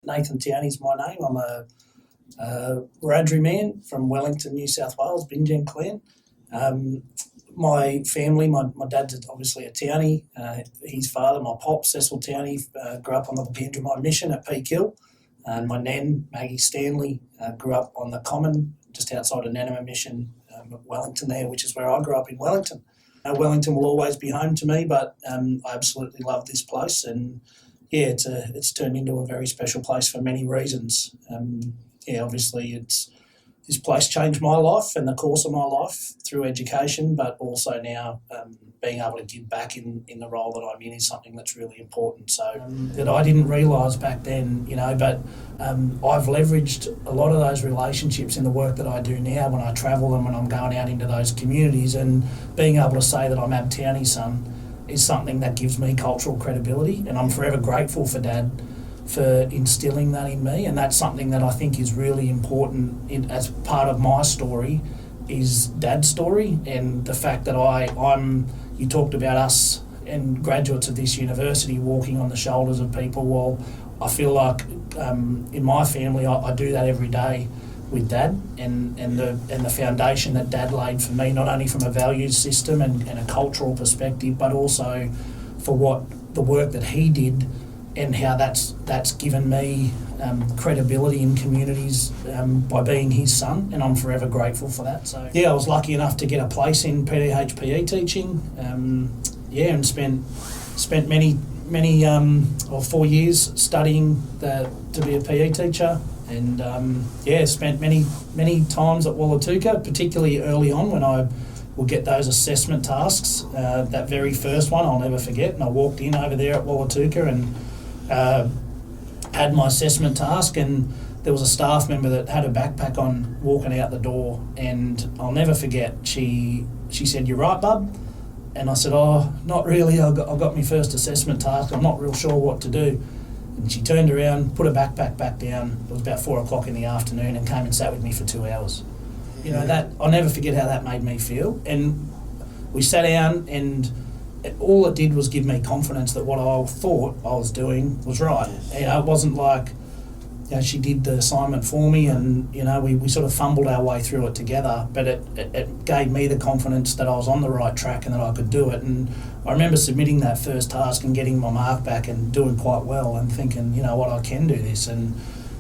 Nathan Towney's my name. I'm a Wiradjuri man from Wellington, New South Wales, Binjan clan. My family, my dad's obviously a Towney. His father, my pop, Cecil Towney, grew up on the Bundramine Mission at Peak Hill. And my nan, Maggie Stanley, grew up on the Common, just outside of Nanama Mission, Wellington there, which is where I grew up in Wellington. Wellington will always be home to me, but I absolutely love this place. And yeah, it's turned into a very special place for many reasons. Obviously this place changed my life and the course of my life through education, but also now being able to give back in the role that I'm in is something that's really important. So that I didn't realise back then, but I've leveraged a lot of those relationships in the work that I do now when I travel and when I'm going out into those communities, and being able to say that I'm Ab Towney's son is something that gives me cultural credibility, and I'm forever grateful for Dad for instilling that in me. And that's something that I think is really important as part of my story is Dad's story, and the fact that you talked about us and graduates of this university walking on the shoulders of people. Well, I feel like in my family I do that every day with Dad, and the foundation that Dad laid for me, not only from a values system and a cultural perspective, but also for the work that he did and how that's given me credibility in communities by being his son, and I'm forever grateful for that. So yeah, I was lucky enough to get a place in PE teaching, and spent many 4 years studying to be a PE teacher, and spent many times at Wallatuka, particularly early on when I would get those assessment tasks. That very first one I'll never forget, and I walked in over there at Wallatuka and had my assessment task, and there was a staff member that had a backpack on walking out the door, and I'll never forget, she said, "You right, bub?" And I said, "Oh, not really, I got my first assessment task, I'm not real sure what to do." And she turned around, put her backpack back down, it was about 4 o'clock in the afternoon, and came and sat with me for 2 hours. That I'll never forget how that made me feel. And we sat down, and all it did was give me confidence that what I thought I was doing was right. It wasn't like she did the assignment for me, and we sort of fumbled our way through it together, but it gave me the confidence that I was on the right track and that I could do it. And I remember submitting that first task and getting my mark back and doing quite well and thinking, I can do this, and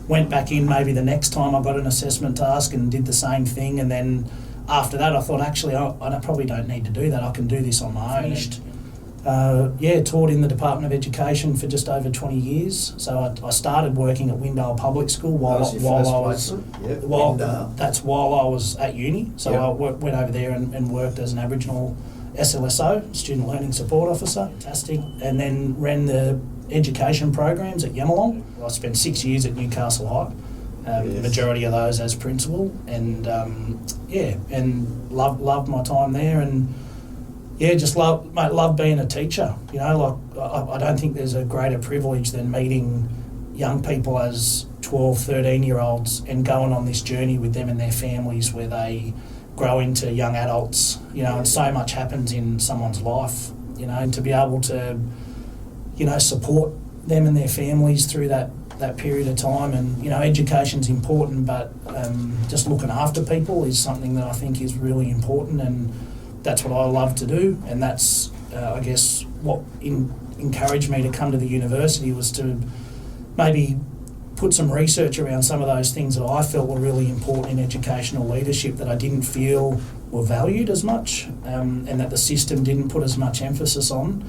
went back in maybe the next time I got an assessment task and did the same thing. And then after that I thought, actually I probably don't need to do that, I can do this on my own. Taught in the Department of Education for just over 20 years. So I started working at Windale Public School while I was at uni. So I went over there and worked as an Aboriginal SLSO, Student Learning Support Officer. Fantastic. And then ran the education programs at Yamalong. I spent 6 years at Newcastle High. Majority of those as principal, and loved my time there, and just love being a teacher. I don't think there's a greater privilege than meeting young people as 12, 13-year-olds and going on this journey with them and their families where they grow into young adults, and so much happens in someone's life, and to be able to, support them and their families through that period of time. And, education's important, but just looking after people is something that I think is really important, and that's what I love to do. And that's, I guess, what encouraged me to come to the university, was to maybe put some research around some of those things that I felt were really important in educational leadership that I didn't feel were valued as much, and that the system didn't put as much emphasis on.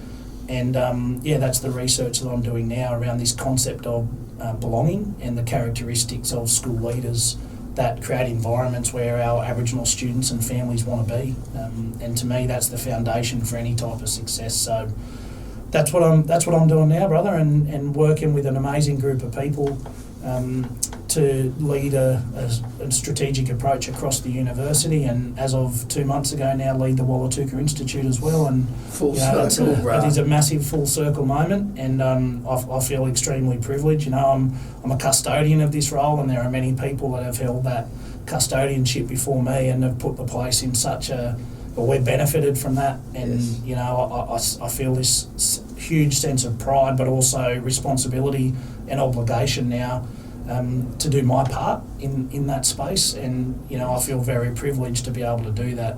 And that's the research that I'm doing now around this concept of belonging and the characteristics of school leaders that create environments where our Aboriginal students and families want to be. And to me, that's the foundation for any type of success. So that's what I'm doing now, brother, and working with an amazing group of people to lead a strategic approach across the university, and as of 2 months ago now lead the Wallatuka Institute as well. And it is a massive full circle moment, and I feel extremely privileged. I'm a custodian of this role, and there are many people that have held that custodianship before me and have put the place in such a but we've benefited from that, and Yes. you know, I feel this huge sense of pride, but also responsibility and obligation now to do my part in that space, and you know, I feel very privileged to be able to do that.